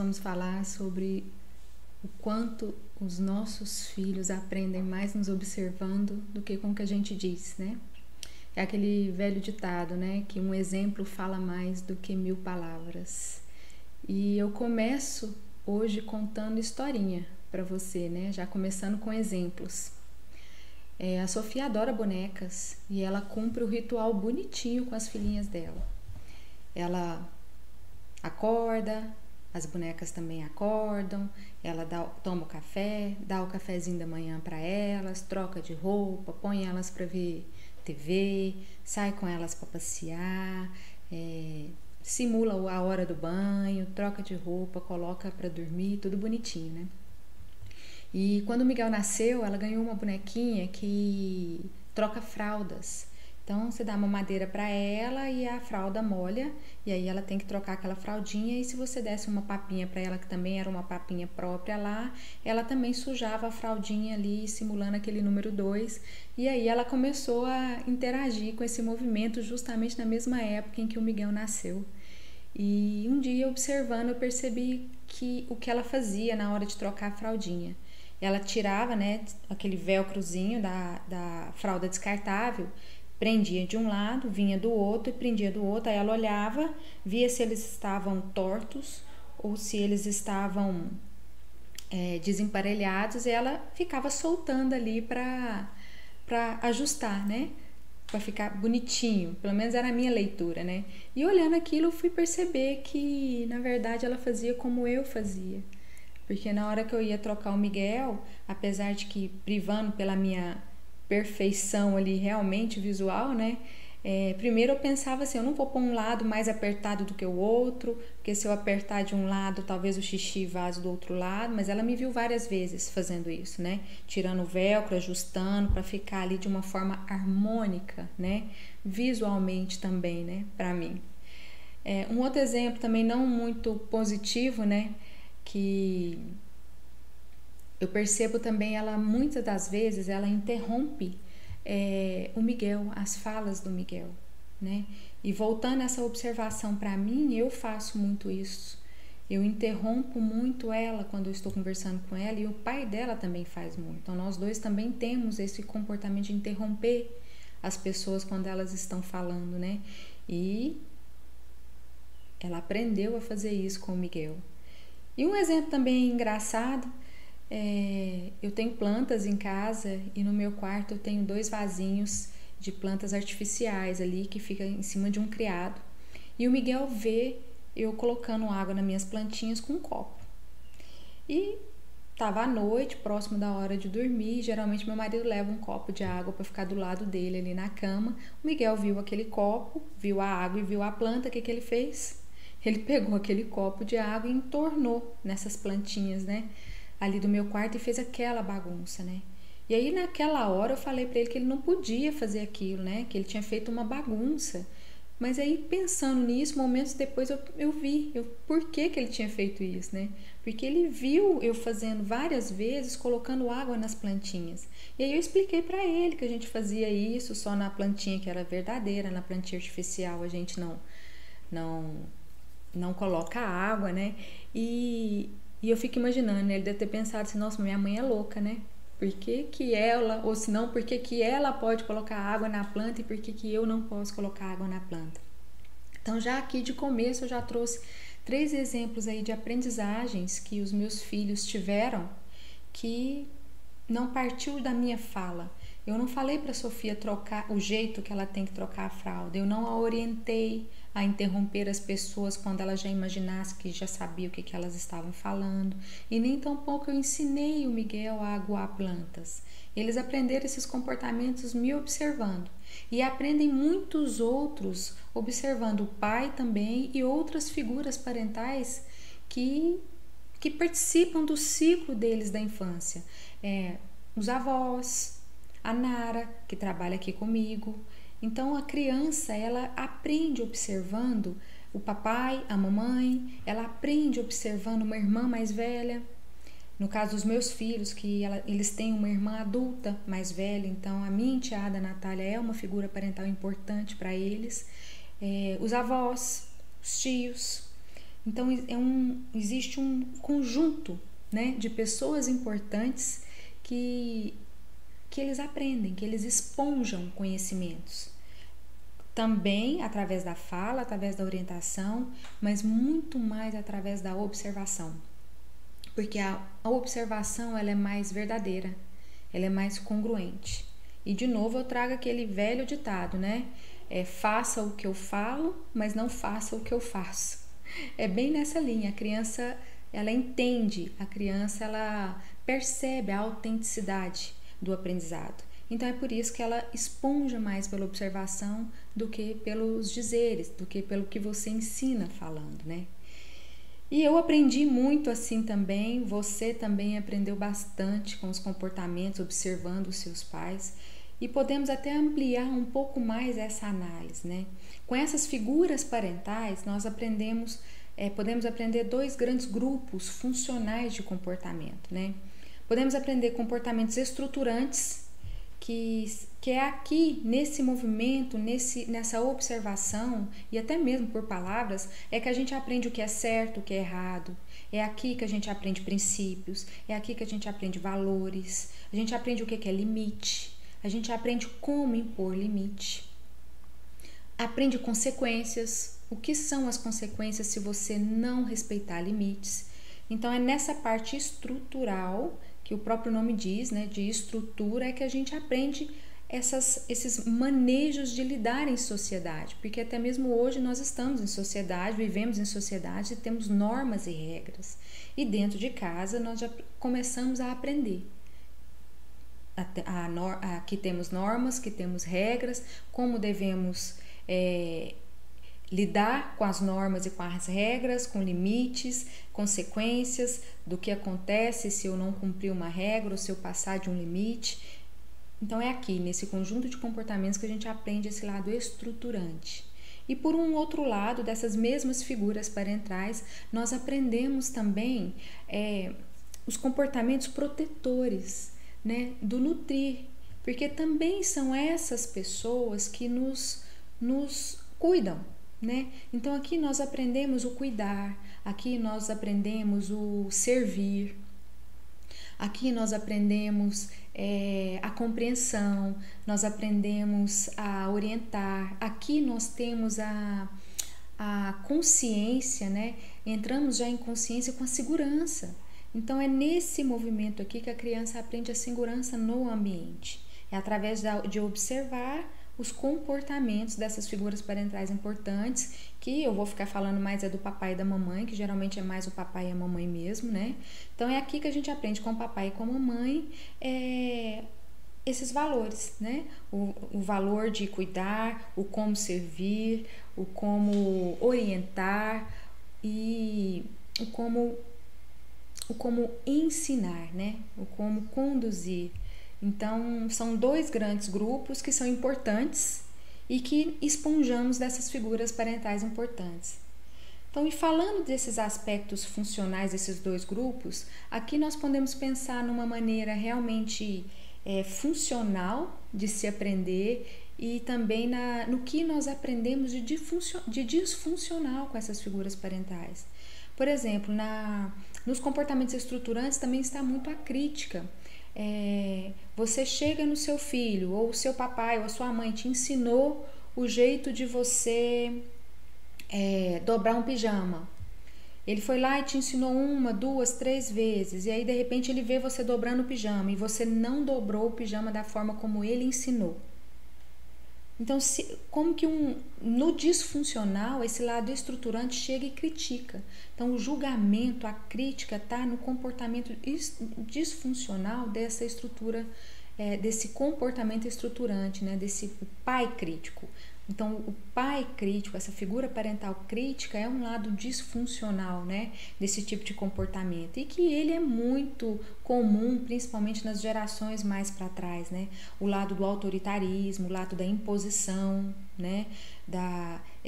vamos falar sobre o quanto os nossos filhos aprendem mais nos observando do que com o que a gente diz, né? É aquele velho ditado, né? Que um exemplo fala mais do que 1000 palavras. E eu começo hoje contando historinha para você, né? Já começando com exemplos. A Sofia adora bonecas e ela cumpre o ritual bonitinho com as filhinhas dela. Ela acorda, as bonecas também acordam, ela toma o café, dá o cafezinho da manhã para elas, troca de roupa, põe elas para ver TV, sai com elas para passear, simula a hora do banho, troca de roupa, coloca para dormir, tudo bonitinho, né? E quando o Miguel nasceu, ela ganhou uma bonequinha que troca fraldas. Então você dá uma mamadeira para ela e a fralda molha, e aí ela tem que trocar aquela fraldinha. E se você desse uma papinha para ela, que também era uma papinha própria lá, ela também sujava a fraldinha ali, simulando aquele número 2. E aí ela começou a interagir com esse movimento justamente na mesma época em que o Miguel nasceu. E um dia, observando, eu percebi que o que ela fazia na hora de trocar a fraldinha. Ela tirava, né, aquele velcrozinho da fralda descartável, prendia de um lado, vinha do outro e prendia do outro. Aí ela olhava, via se eles estavam tortos ou se eles estavam desemparelhados, e ela ficava soltando ali para ajustar, né? Para ficar bonitinho, pelo menos era a minha leitura, né? E olhando aquilo, eu fui perceber que, na verdade, ela fazia como eu fazia. Porque na hora que eu ia trocar o Miguel, apesar de que privando pela minha perfeição ali realmente visual, né? Primeiro eu pensava assim, eu não vou pôr um lado mais apertado do que o outro, porque se eu apertar de um lado, talvez o xixi vaze do outro lado, mas ela me viu várias vezes fazendo isso, né? Tirando o velcro, ajustando para ficar ali de uma forma harmônica, né? Visualmente também, né? Para mim. Um outro exemplo também não muito positivo, né? Que eu percebo também, ela muitas das vezes ela interrompe o Miguel, as falas do Miguel, né? E voltando essa observação para mim, eu faço muito isso. Eu interrompo muito ela quando eu estou conversando com ela, e o pai dela também faz muito. Então nós dois também temos esse comportamento de interromper as pessoas quando elas estão falando, né? E ela aprendeu a fazer isso com o Miguel. E um exemplo também engraçado, eu tenho plantas em casa e no meu quarto eu tenho 2 vasinhos de plantas artificiais ali que ficam em cima de um criado. E o Miguel vê eu colocando água nas minhas plantinhas com um copo. E estava à noite, próximo da hora de dormir, geralmente meu marido leva um copo de água para ficar do lado dele ali na cama. O Miguel viu aquele copo, viu a água e viu a planta, o que ele fez? Ele pegou aquele copo de água e entornou nessas plantinhas, né? Ali do meu quarto, e fez aquela bagunça, né? E aí naquela hora eu falei para ele que ele não podia fazer aquilo, né? Que ele tinha feito uma bagunça. Mas aí pensando nisso, momentos depois eu vi por que ele tinha feito isso, né? Porque ele viu eu fazendo várias vezes, colocando água nas plantinhas. E aí eu expliquei para ele que a gente fazia isso só na plantinha que era verdadeira, na plantinha artificial a gente não coloca água, né? E eu fico imaginando, né? Ele deve ter pensado assim, nossa, minha mãe é louca, né? Por que ela, ou se não, por que ela pode colocar água na planta e por que eu não posso colocar água na planta? Então já aqui de começo eu já trouxe 3 exemplos aí de aprendizagens que os meus filhos tiveram, que não partiu da minha fala. Eu não falei para a Sofia trocar o jeito que ela tem que trocar a fralda. Eu não a orientei a interromper as pessoas quando ela já imaginasse que já sabia o que elas estavam falando. E nem tampouco eu ensinei o Miguel a aguar plantas. Eles aprenderam esses comportamentos me observando. E aprendem muitos outros observando o pai também e outras figuras parentais que participam do ciclo deles da infância. Os avós, a Nara, que trabalha aqui comigo. Então a criança, ela aprende observando o papai, a mamãe, ela aprende observando uma irmã mais velha. No caso dos meus filhos, que eles têm uma irmã adulta mais velha, então a minha enteada Natália é uma figura parental importante para eles. Os avós, os tios. Então existe um conjunto, né, de pessoas importantes que eles aprendem, que eles esponjam conhecimentos. Também através da fala, através da orientação, mas muito mais através da observação. Porque a observação ela é mais verdadeira, ela é mais congruente. E de novo eu trago aquele velho ditado, né? Faça o que eu falo, mas não faça o que eu faço. É bem nessa linha. A criança, ela entende, a criança, ela percebe a autenticidade do aprendizado. Então é por isso que ela esponja mais pela observação do que pelos dizeres, do que pelo que você ensina falando, né? E eu aprendi muito assim também, você também aprendeu bastante com os comportamentos, observando os seus pais. E podemos até ampliar um pouco mais essa análise, né? Com essas figuras parentais, nós podemos aprender dois grandes grupos funcionais de comportamento, né? Podemos aprender comportamentos estruturantes, que é aqui, nesse movimento, nessa observação, e até mesmo por palavras, é que a gente aprende o que é certo, o que é errado. É aqui que a gente aprende princípios, é aqui que a gente aprende valores, a gente aprende o que é limite, a gente aprende como impor limite. Aprende consequências, o que são as consequências se você não respeitar limites. Então é nessa parte estrutural, que o próprio nome diz, né, de estrutura, é que a gente aprende esses manejos de lidar em sociedade, porque até mesmo hoje nós estamos em sociedade, vivemos em sociedade e temos normas e regras. E dentro de casa nós já começamos a aprender. Aqui temos normas, que temos regras, como devemos lidar com as normas e com as regras, com limites, consequências do que acontece se eu não cumprir uma regra ou se eu passar de um limite. Então é aqui, nesse conjunto de comportamentos, que a gente aprende esse lado estruturante. E por um outro lado, dessas mesmas figuras parentais, nós aprendemos também os comportamentos protetores, né, do nutrir, porque também são essas pessoas que nos cuidam, né? Então aqui nós aprendemos o cuidar, aqui nós aprendemos o servir, aqui nós aprendemos a compreensão, nós aprendemos a orientar, aqui nós temos a consciência, né? Entramos já em consciência com a segurança. Então é nesse movimento aqui que a criança aprende a segurança no ambiente. É através de observar os comportamentos dessas figuras parentais importantes, que eu vou ficar falando mais do papai e da mamãe, que geralmente é mais o papai e a mamãe mesmo, né? Então é aqui que a gente aprende com o papai e com a mamãe esses valores, né? O valor de cuidar, o como servir, o como orientar e o como ensinar, né? O como conduzir. Então, são dois grandes grupos que são importantes e que esponjamos dessas figuras parentais importantes. Então, e falando desses aspectos funcionais desses dois grupos, aqui nós podemos pensar numa maneira realmente funcional de se aprender e também no que nós aprendemos de disfuncional com essas figuras parentais. Por exemplo, nos comportamentos estruturantes também está muito a crítica. Você chega no seu filho, ou o seu papai ou a sua mãe te ensinou o jeito de você dobrar um pijama. Ele foi lá e te ensinou 1, 2, 3 vezes, e aí de repente ele vê você dobrando o pijama e você não dobrou o pijama da forma como ele ensinou. Então, como que no disfuncional, esse lado estruturante chega e critica. Então, o julgamento, a crítica está no comportamento disfuncional dessa estrutura, desse comportamento estruturante, né? Desse pai crítico. Então, o pai crítico, essa figura parental crítica, é um lado disfuncional, né, desse tipo de comportamento, e que ele é muito comum, principalmente nas gerações mais para trás, né, o lado do autoritarismo, o lado da imposição, né?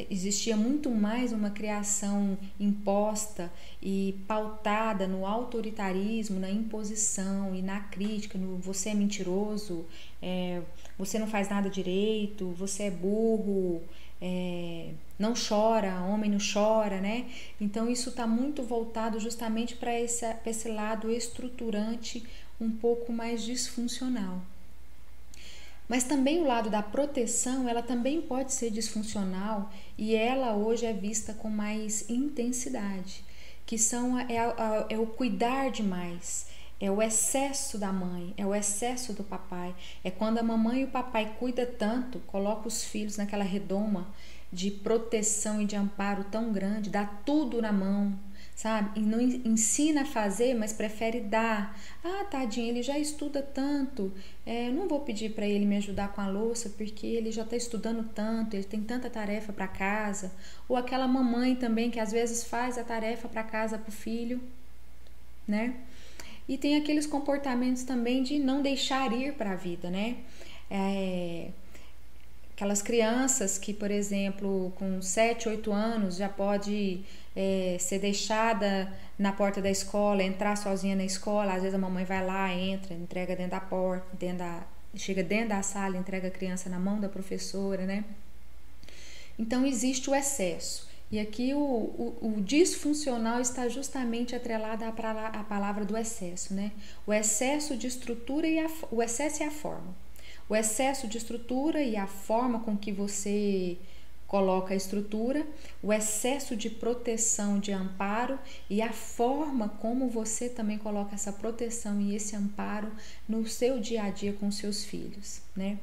Existia muito mais uma criação imposta e pautada no autoritarismo, na imposição e na crítica, no você é mentiroso, você não faz nada direito, você é burro, não chora, homem não chora, né? Então isso está muito voltado justamente para esse lado estruturante um pouco mais disfuncional. Mas também o lado da proteção, ela também pode ser disfuncional e ela hoje é vista com mais intensidade, que é o cuidar demais, é o excesso da mãe, é o excesso do papai, é quando a mamãe e o papai cuidam tanto, coloca os filhos naquela redoma de proteção e de amparo tão grande, dá tudo na mão, sabe? E não ensina a fazer, mas prefere dar. Ah, tadinho, ele já estuda tanto, eu não vou pedir para ele me ajudar com a louça porque ele já está estudando tanto, ele tem tanta tarefa para casa. Ou aquela mamãe também que às vezes faz a tarefa para casa para o filho, né? E tem aqueles comportamentos também de não deixar ir para a vida, né? Aquelas crianças que, por exemplo, com 7, 8 anos já pode ser deixada na porta da escola, entrar sozinha na escola, às vezes a mamãe vai lá, entra, entrega dentro da porta, chega dentro da sala, entrega a criança na mão da professora, né? Então existe o excesso. E aqui o disfuncional está justamente atrelado à palavra do excesso, né? O excesso de estrutura o excesso e a forma. O excesso de estrutura e a forma com que você coloca a estrutura, o excesso de proteção, de amparo e a forma como você também coloca essa proteção e esse amparo no seu dia a dia com seus filhos, né?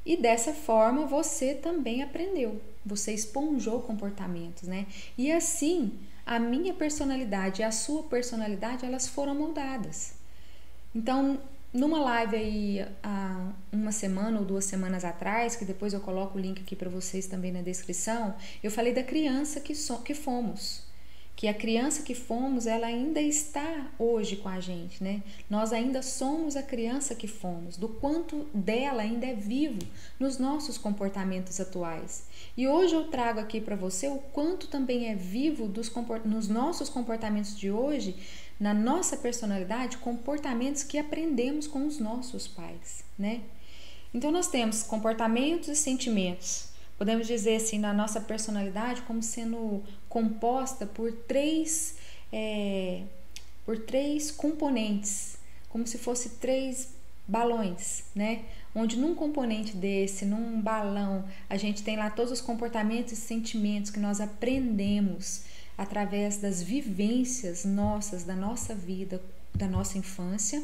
E dessa forma você também aprendeu, você esponjou comportamentos, né? E assim a minha personalidade e a sua personalidade, elas foram moldadas. Então, numa live aí há uma semana ou 2 semanas atrás, que depois eu coloco o link aqui para vocês também na descrição, eu falei da criança que fomos. Que a criança que fomos, ela ainda está hoje com a gente, né? Nós ainda somos a criança que fomos, do quanto dela ainda é vivo nos nossos comportamentos atuais. E hoje eu trago aqui para você o quanto também é vivo nos nossos comportamentos de hoje, na nossa personalidade, comportamentos que aprendemos com os nossos pais, né? Então nós temos comportamentos e sentimentos. Podemos dizer assim, na nossa personalidade, como sendo composta por três componentes, como se fosse 3 balões, né? Onde num componente desse, num balão, a gente tem lá todos os comportamentos e sentimentos que nós aprendemos através das vivências nossas, da nossa vida, da nossa infância,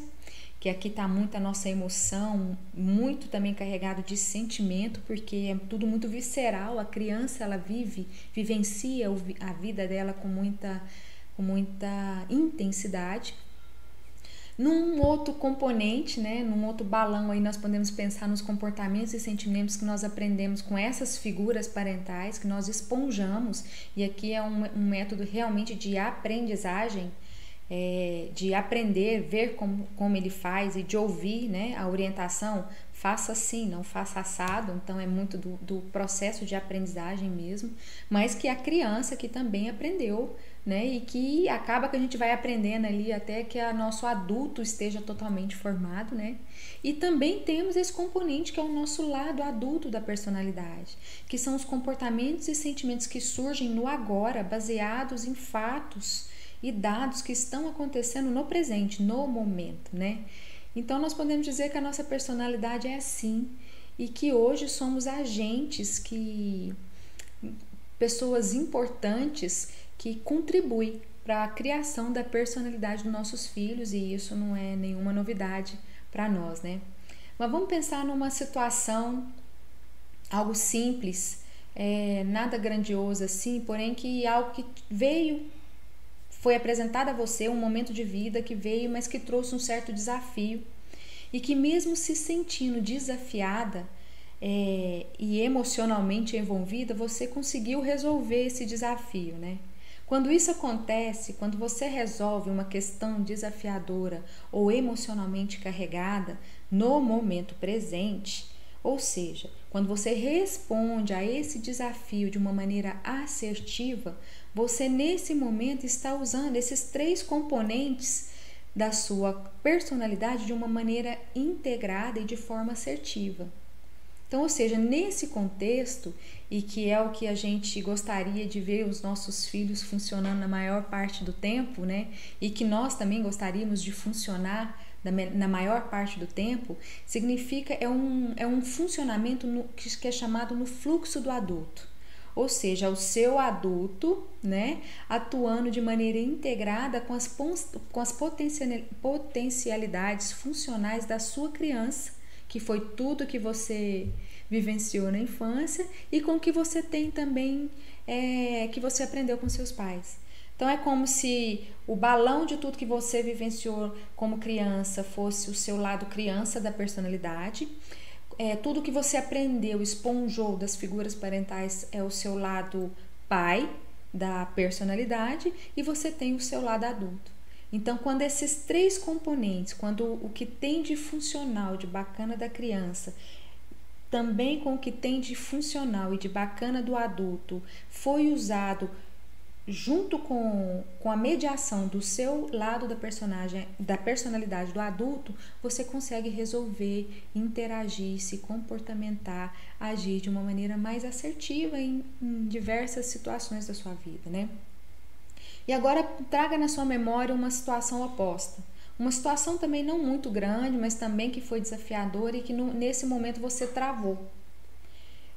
que aqui está muito a nossa emoção, muito também carregado de sentimento, porque é tudo muito visceral. A criança, ela vivencia a vida dela com muita intensidade. Num outro componente, né, num outro balão aí, nós podemos pensar nos comportamentos e sentimentos que nós aprendemos com essas figuras parentais, que nós esponjamos, e aqui é um método realmente de aprendizagem, de aprender, ver como ele faz e de ouvir, né, a orientação, faça assim, não faça assado, então é muito do processo de aprendizagem mesmo, mas que a criança que também aprendeu, né, e que acaba que a gente vai aprendendo ali até que o nosso adulto esteja totalmente formado, né, e também temos esse componente que é o nosso lado adulto da personalidade, que são os comportamentos e sentimentos que surgem no agora, baseados em fatos e dados que estão acontecendo no presente, no momento, né? Então nós podemos dizer que a nossa personalidade é assim e que hoje somos pessoas importantes que contribuem para a criação da personalidade dos nossos filhos, e isso não é nenhuma novidade para nós, né? Mas vamos pensar numa situação, algo simples, nada grandioso assim, porém que algo que foi apresentado a você, um momento de vida que veio, mas que trouxe um certo desafio, e que mesmo se sentindo desafiada e emocionalmente envolvida, você conseguiu resolver esse desafio, né? Quando isso acontece, quando você resolve uma questão desafiadora ou emocionalmente carregada no momento presente, ou seja, quando você responde a esse desafio de uma maneira assertiva, você nesse momento está usando esses 3 componentes da sua personalidade de uma maneira integrada e de forma assertiva. Então, ou seja, nesse contexto, e que é o que a gente gostaria de ver os nossos filhos funcionando na maior parte do tempo, né? E que nós também gostaríamos de funcionar na maior parte do tempo, significa, é um funcionamento que é chamado no fluxo do adulto. Ou seja, o seu adulto, né, atuando de maneira integrada com as potencialidades funcionais da sua criança, que foi tudo que você vivenciou na infância, e com o que você tem também, que você aprendeu com seus pais. Então é como se o balão de tudo que você vivenciou como criança fosse o seu lado criança da personalidade. Tudo que você aprendeu, esponjou das figuras parentais é o seu lado pai da personalidade, e você tem o seu lado adulto. Então, quando esses 3 componentes, quando o que tem de funcional, de bacana da criança, também com o que tem de funcional e de bacana do adulto, foi usado junto com a mediação do seu lado da personalidade do adulto, você consegue resolver, interagir, se comportamentar, agir de uma maneira mais assertiva em diversas situações da sua vida, né? E agora traga na sua memória uma situação oposta. Uma situação também não muito grande, mas também que foi desafiadora e que nesse momento você travou.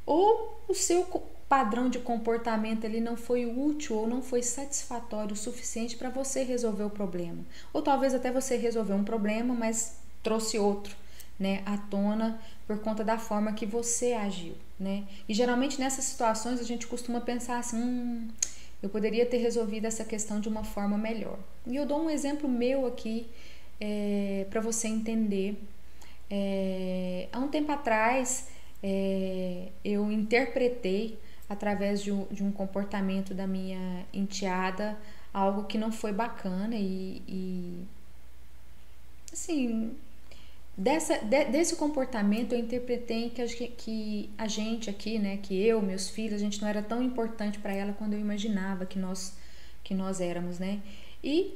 Ou o seu padrão de comportamento ali não foi útil ou não foi satisfatório o suficiente para você resolver o problema. Ou talvez até você resolveu um problema, mas trouxe outro, né, à tona por conta da forma que você agiu, né? E geralmente nessas situações a gente costuma pensar assim, eu poderia ter resolvido essa questão de uma forma melhor. E eu dou um exemplo meu aqui para você entender. Há um tempo atrás eu interpretei através de um comportamento da minha enteada algo que não foi bacana e assim, desse comportamento eu interpretei que a gente aqui, né, que eu, meus filhos, a gente não era tão importante para ela quando eu imaginava que nós éramos, né? E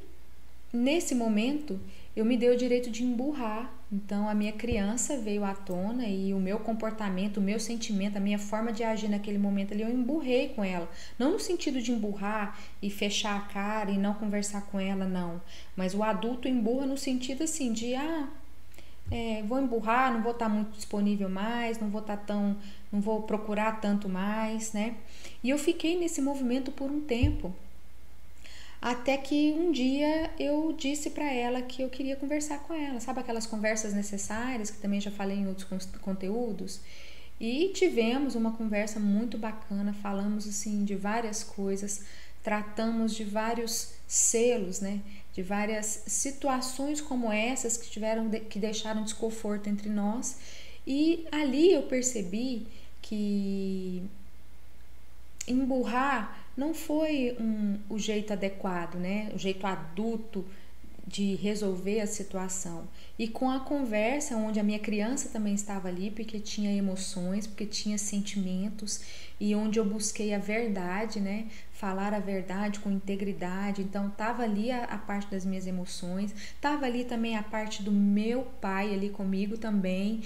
nesse momento eu me dei o direito de emburrar. Então a minha criança veio à tona e o meu comportamento, o meu sentimento, a minha forma de agir naquele momento ali, eu emburrei com ela. Não no sentido de emburrar e fechar a cara e não conversar com ela, não. Mas o adulto emburra no sentido assim de vou emburrar, não vou estar muito disponível mais, não vou procurar tanto mais, né? E eu fiquei nesse movimento por um tempo. Até que um dia eu disse para ela que eu queria conversar com ela, sabe aquelas conversas necessárias que também já falei em outros conteúdos? E tivemos uma conversa muito bacana, falamos assim de várias coisas, tratamos de vários selos, né? De várias situações como essas que deixaram desconforto entre nós. E ali eu percebi que emburrar não foi o jeito adequado, né? O jeito adulto de resolver a situação. E com a conversa, onde a minha criança também estava ali, porque tinha emoções, porque tinha sentimentos, e onde eu busquei a verdade, né? Falar a verdade com integridade. Então, estava ali a parte das minhas emoções, estava ali também a parte do meu pai ali comigo também,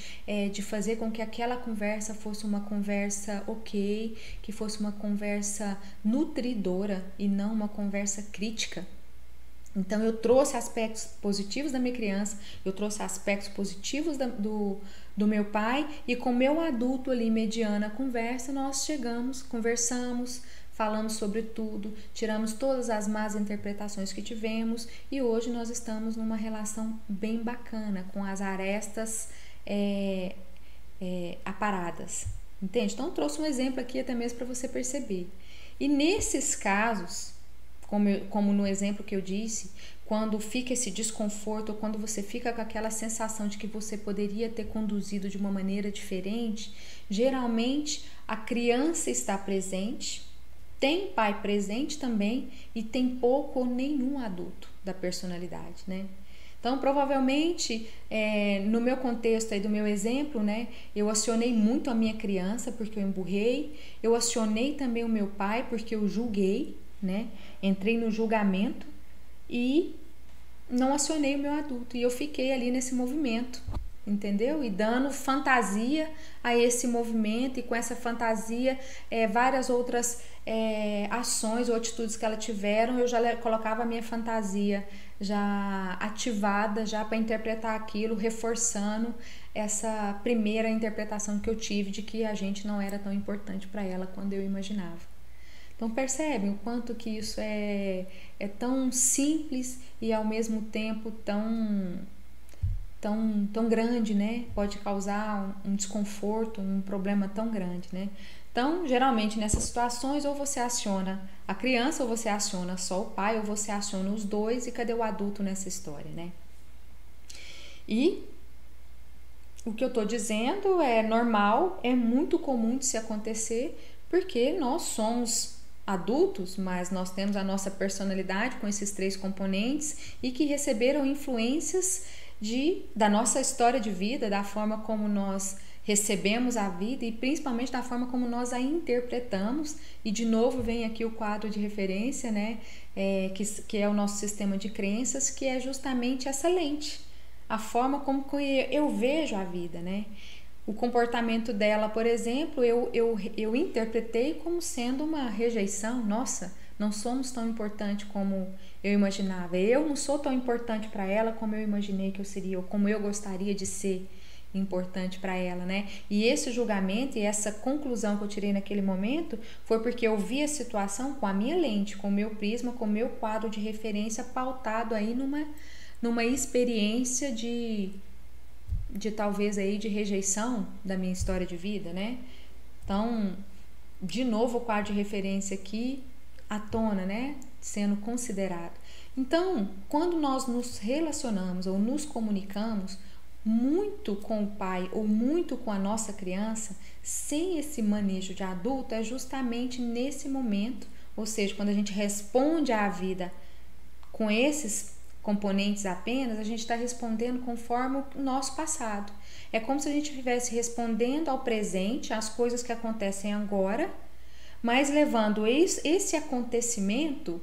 de fazer com que aquela conversa fosse uma conversa ok, que fosse uma conversa nutridora e não uma conversa crítica. Então eu trouxe aspectos positivos da minha criança, eu trouxe aspectos positivos do meu pai, e com o meu adulto ali mediana conversa, nós conversamos, falamos sobre tudo, tiramos todas as más interpretações que tivemos, e hoje nós estamos numa relação bem bacana, com as arestas aparadas, entende? Então eu trouxe um exemplo aqui até mesmo para você perceber. E nesses casos, como no exemplo que eu disse, quando fica esse desconforto, ou quando você fica com aquela sensação de que você poderia ter conduzido de uma maneira diferente, geralmente a criança está presente, tem pai presente também, e tem pouco ou nenhum adulto da personalidade, né? Então, provavelmente, no meu contexto aí do meu exemplo, né, eu acionei muito a minha criança porque eu emburrei, eu acionei também o meu pai porque eu julguei, né, entrei no julgamento e não acionei o meu adulto. E eu fiquei ali nesse movimento, entendeu? E dando fantasia a esse movimento, e com essa fantasia, várias outras ações ou atitudes que ela tiveram, eu já colocava a minha fantasia já ativada, já para interpretar aquilo, reforçando essa primeira interpretação que eu tive de que a gente não era tão importante para ela quando eu imaginava. Então percebem o quanto que isso é tão simples e ao mesmo tempo tão grande, né? Pode causar um desconforto, um problema tão grande, né? Então, geralmente nessas situações, ou você aciona a criança, ou você aciona só o pai, ou você aciona os dois, e cadê o adulto nessa história, né? E o que eu tô dizendo é normal, é muito comum de se acontecer, porque nós somos adultos, mas nós temos a nossa personalidade com esses 3 componentes e que receberam influências da nossa história de vida, da forma como nós recebemos a vida e principalmente da forma como nós a interpretamos. E de novo vem aqui o quadro de referência, né? Que é o nosso sistema de crenças, que é justamente essa lente, a forma como eu vejo a vida, né? O comportamento dela, por exemplo, eu interpretei como sendo uma rejeição. Nossa, não somos tão importantes como eu imaginava. Eu não sou tão importante para ela como eu imaginei que eu seria, ou como eu gostaria de ser importante para ela, né? E esse julgamento e essa conclusão que eu tirei naquele momento foi porque eu vi a situação com a minha lente, com o meu prisma, com o meu quadro de referência pautado aí numa experiência de talvez aí de rejeição da minha história de vida, né? Então, de novo o quadro de referência aqui à tona, né? Sendo considerado. Então, quando nós nos relacionamos ou nos comunicamos muito com o pai ou muito com a nossa criança, sem esse manejo de adulto, é justamente nesse momento, ou seja, quando a gente responde à vida com esses componentes apenas, a gente está respondendo conforme o nosso passado. É como se a gente estivesse respondendo ao presente, às coisas que acontecem agora, mas levando esse acontecimento,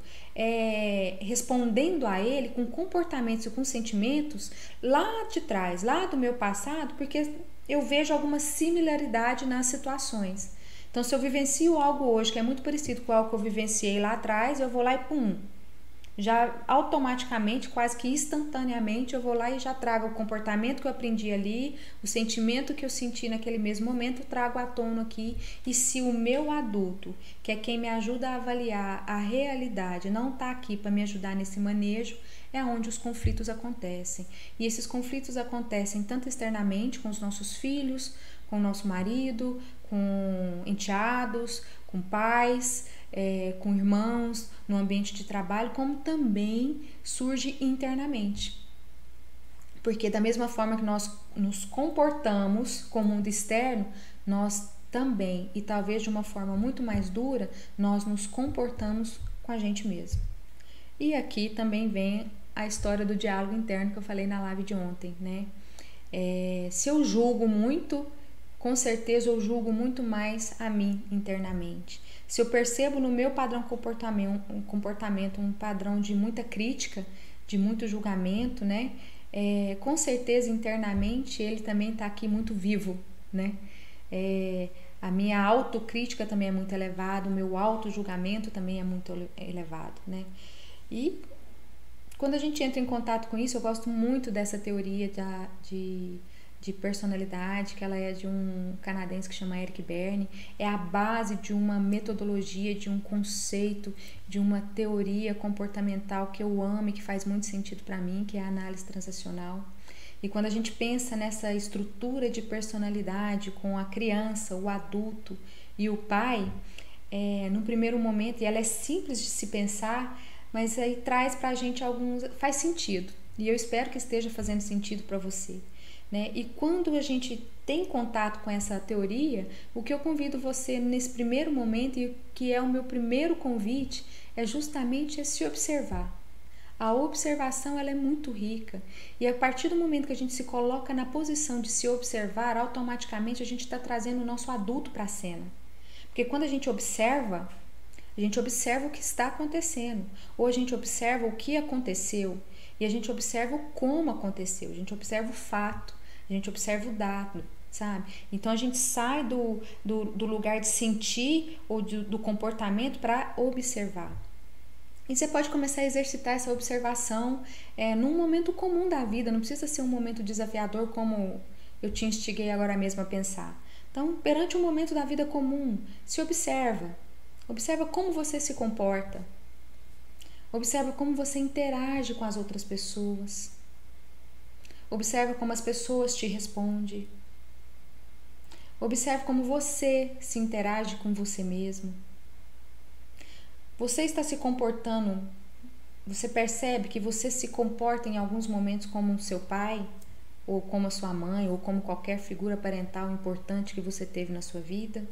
respondendo a ele com comportamentos e com sentimentos lá de trás, lá do meu passado, porque eu vejo alguma similaridade nas situações. Então, se eu vivencio algo hoje que é muito parecido com algo que eu vivenciei lá atrás, eu vou lá e já automaticamente, quase que instantaneamente, eu vou lá e já trago o comportamento que eu aprendi ali, o sentimento que eu senti naquele mesmo momento, trago à tona aqui. E se o meu adulto, que é quem me ajuda a avaliar a realidade, não está aqui para me ajudar nesse manejo, é onde os conflitos acontecem. E esses conflitos acontecem tanto externamente com os nossos filhos, com o nosso marido, com enteados, com pais, com irmãos, no ambiente de trabalho, como também surge internamente. Porque da mesma forma que nós nos comportamos com o mundo externo, nós também, e talvez de uma forma muito mais dura, nós nos comportamos com a gente mesmo. E aqui também vem a história do diálogo interno que eu falei na live de ontem, né? Se eu julgo muito, com certeza eu julgo muito mais a mim internamente. Se eu percebo no meu padrão comportamento um padrão de muita crítica, de muito julgamento, né? Com certeza internamente ele também está aqui muito vivo, né? A minha autocrítica também é muito elevada, o meu autojulgamento também é muito elevado, né? E quando a gente entra em contato com isso, eu gosto muito dessa teoria de personalidade, que ela é de um canadense que chama Eric Berne, é a base de uma metodologia, de um conceito, de uma teoria comportamental que eu amo e que faz muito sentido para mim, que é a análise transacional. E quando a gente pensa nessa estrutura de personalidade com a criança, o adulto e o pai, no primeiro momento, e ela é simples de se pensar, mas aí traz pra gente faz sentido, e eu espero que esteja fazendo sentido para você, né? E quando a gente tem contato com essa teoria, o que eu convido você nesse primeiro momento, e que é o meu primeiro convite, é justamente se observar. A observação ela é muito rica e a partir do momento que a gente se coloca na posição de se observar, automaticamente a gente está trazendo o nosso adulto para a cena. Porque quando a gente observa o que está acontecendo, ou a gente observa o que aconteceu e a gente observa como aconteceu, a gente observa o fato, a gente observa o dado, sabe? Então a gente sai do lugar de sentir ou do comportamento para observar. E você pode começar a exercitar essa observação num momento comum da vida, não precisa ser um momento desafiador como eu te instiguei agora mesmo a pensar. Então, perante um momento da vida comum, se observa. Observa como você se comporta. Observa como você interage com as outras pessoas. Observa como as pessoas te respondem. Observe como você se interage com você mesmo. Você está se comportando, você percebe que você se comporta em alguns momentos como o seu pai, ou como a sua mãe, ou como qualquer figura parental importante que você teve na sua vida?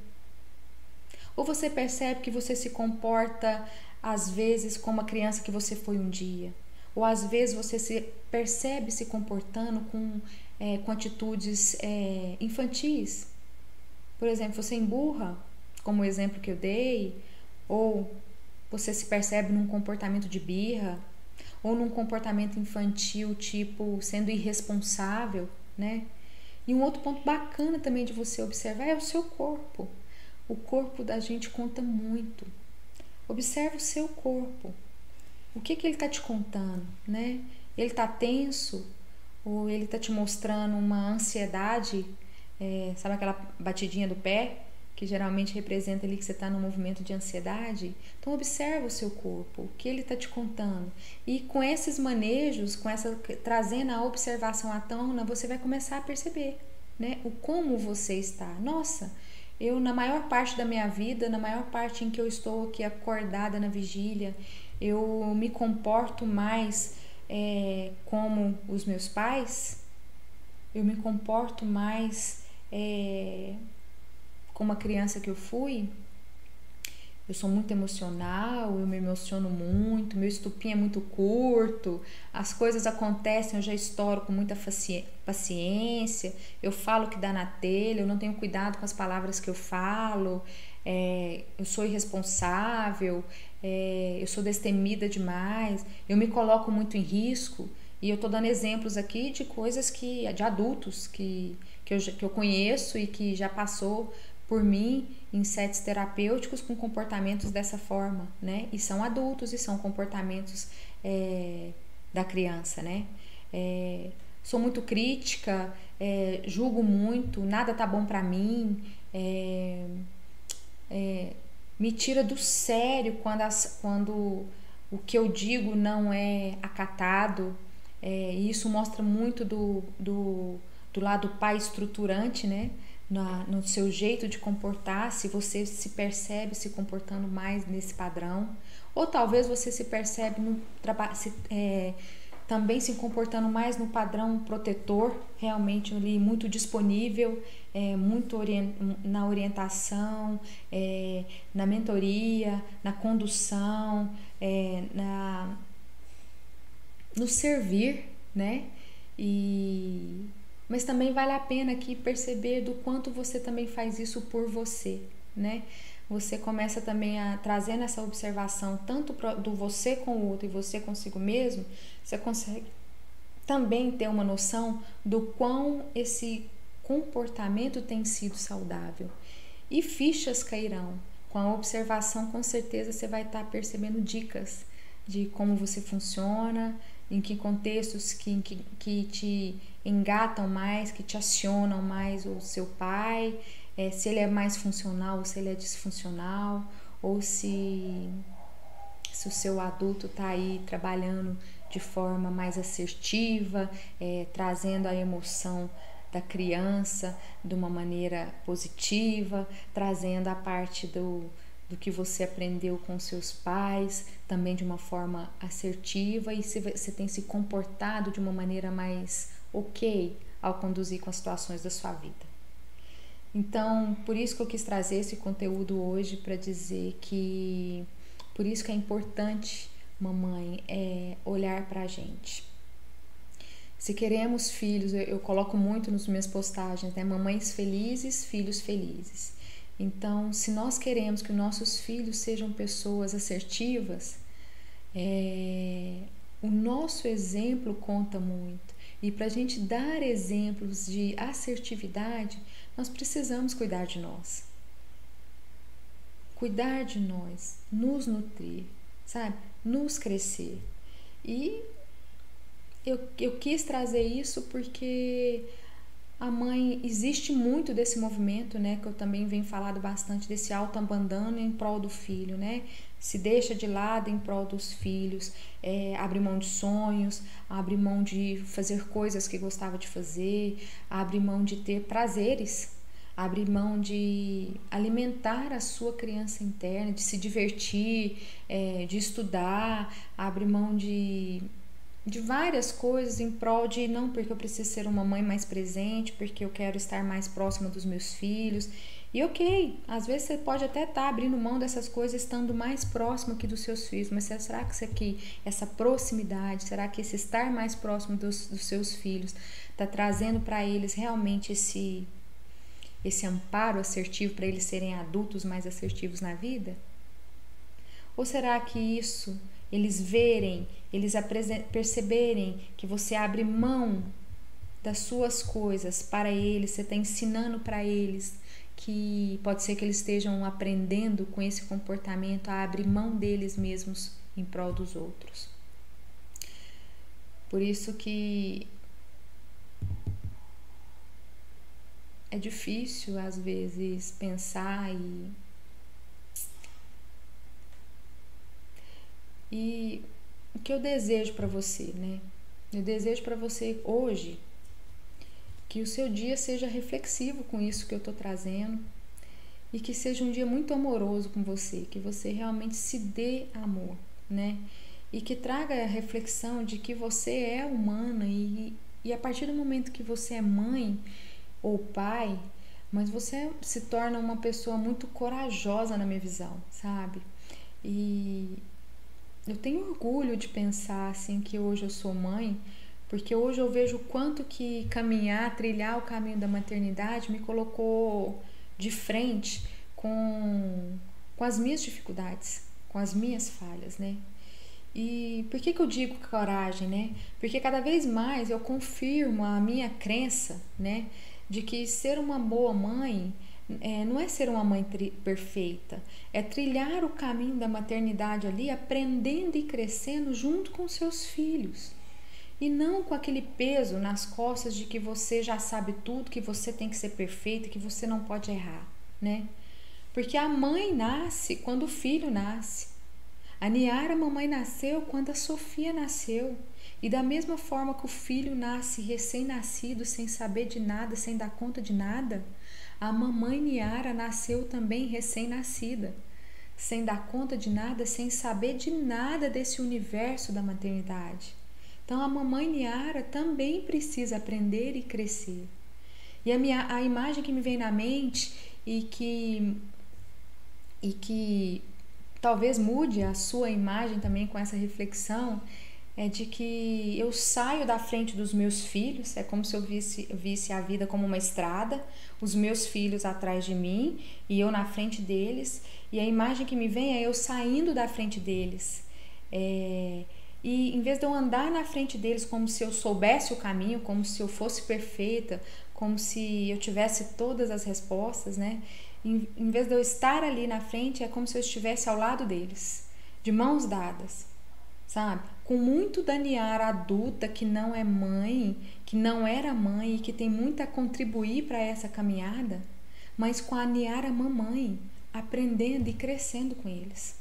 Ou você percebe que você se comporta, às vezes, como a criança que você foi um dia? Ou às vezes você se percebe se comportando com atitudes infantis? Por exemplo, você emburra, como o exemplo que eu dei, ou você se percebe num comportamento de birra, ou num comportamento infantil, tipo sendo irresponsável, né? E um outro ponto bacana também de você observar é o seu corpo. O corpo da gente conta muito. Observe o seu corpo. O que ele está te contando, né? Ele está tenso? Ou ele está te mostrando uma ansiedade? Sabe aquela batidinha do pé? Que geralmente representa ali que você está num movimento de ansiedade. Então observa o seu corpo, o que ele está te contando. E com esses manejos, trazendo a observação à tona, você vai começar a perceber, né, o como você está. Nossa, eu na maior parte da minha vida, na maior parte em que eu estou aqui acordada na vigília, eu me comporto mais como os meus pais, eu me comporto mais como a criança que eu fui. Eu sou muito emocional, eu me emociono muito, meu estupim é muito curto, as coisas acontecem, eu já estouro com muita paciência, eu falo o que dá na telha, eu não tenho cuidado com as palavras que eu falo, eu sou irresponsável, eu sou destemida demais, eu me coloco muito em risco. E eu tô dando exemplos aqui de coisas de adultos que eu conheço e que já passou por mim em setes terapêuticos com comportamentos dessa forma, né? E são adultos e são comportamentos da criança, né? Sou muito crítica, julgo muito, nada tá bom pra mim, me tira do sério quando o que eu digo não é acatado. E isso mostra muito do lado pai estruturante, né? No seu jeito de comportar, se você se percebe se comportando mais nesse padrão, ou talvez você se percebe também se comportando mais no padrão protetor, realmente ali muito disponível, muito na orientação, na mentoria, na condução, no servir, né? Mas também vale a pena aqui perceber do quanto você também faz isso por você, né? Você começa também a trazer essa observação tanto do você com o outro e você consigo mesmo, você consegue também ter uma noção do quão esse comportamento tem sido saudável. E fichas cairão. Com a observação, com certeza você vai estar percebendo dicas de como você funciona, em que contextos que te engatam mais, que te acionam mais o seu pai, se ele é mais funcional ou se ele é disfuncional, ou se o seu adulto está aí trabalhando de forma mais assertiva, trazendo a emoção da criança de uma maneira positiva, trazendo a parte do que você aprendeu com seus pais, também de uma forma assertiva, e se você tem se comportado de uma maneira mais ok ao conduzir com as situações da sua vida. Então, por isso que eu quis trazer esse conteúdo hoje, para dizer que por isso que é importante mamãe, é olhar pra gente. Se queremos filhos, eu coloco muito nas minhas postagens, né? Mamães felizes, filhos felizes. Então, se nós queremos que nossos filhos sejam pessoas assertivas, o nosso exemplo conta muito. E para a gente dar exemplos de assertividade, nós precisamos cuidar de nós. Cuidar de nós, nos nutrir, sabe? Nos crescer. E eu quis trazer isso porque a mãe, existe muito desse movimento, né, que eu também venho falado bastante, desse autoabandono em prol do filho, né, se deixa de lado em prol dos filhos, abre mão de sonhos, abre mão de fazer coisas que gostava de fazer, abre mão de ter prazeres, abre mão de alimentar a sua criança interna, de se divertir, de estudar, abre mão de várias coisas em prol de não, porque eu preciso ser uma mãe mais presente, porque eu quero estar mais próxima dos meus filhos. E ok, às vezes você pode até estar abrindo mão dessas coisas estando mais próximo aqui dos seus filhos, mas será que isso aqui, essa proximidade, será que esse estar mais próximo dos seus filhos está trazendo para eles realmente esse amparo assertivo para eles serem adultos mais assertivos na vida? Ou será que isso, eles verem, eles perceberem que você abre mão das suas coisas para eles, você está ensinando para eles que pode ser que eles estejam aprendendo com esse comportamento a abrir mão deles mesmos em prol dos outros. Por isso que é difícil às vezes pensar e o que eu desejo para você, né? Eu desejo para você hoje que o seu dia seja reflexivo com isso que eu tô trazendo e que seja um dia muito amoroso com você, que você realmente se dê amor, né? E que traga a reflexão de que você é humana e a partir do momento que você é mãe ou pai, mas você se torna uma pessoa muito corajosa na minha visão, sabe? E eu tenho orgulho de pensar assim que hoje eu sou mãe, porque hoje eu vejo o quanto que trilhar o caminho da maternidade me colocou de frente com as minhas dificuldades, com as minhas falhas, né? E por que eu digo coragem, né? Porque cada vez mais eu confirmo a minha crença, né? De que ser uma boa mãe não é ser uma mãe perfeita, é trilhar o caminho da maternidade ali, aprendendo e crescendo junto com seus filhos. E não com aquele peso nas costas de que você já sabe tudo, que você tem que ser perfeita, que você não pode errar, né? Porque a mãe nasce quando o filho nasce. A Niara, a mamãe, nasceu quando a Sofia nasceu. E da mesma forma que o filho nasce recém-nascido, sem saber de nada, sem dar conta de nada, a mamãe Niara nasceu também recém-nascida, sem dar conta de nada, sem saber de nada desse universo da maternidade. Então a mamãe Niara também precisa aprender e crescer. E a imagem que me vem na mente e que talvez mude a sua imagem também com essa reflexão é de que eu saio da frente dos meus filhos, é como se eu visse a vida como uma estrada, os meus filhos atrás de mim e eu na frente deles, e a imagem que me vem é eu saindo da frente deles. E em vez de eu andar na frente deles como se eu soubesse o caminho, como se eu fosse perfeita, como se eu tivesse todas as respostas, né? Em vez de eu estar ali na frente, é como se eu estivesse ao lado deles, de mãos dadas, sabe? Com muito da Niara adulta que não é mãe, que não era mãe e que tem muito a contribuir para essa caminhada, mas com a Niara mamãe, aprendendo e crescendo com eles.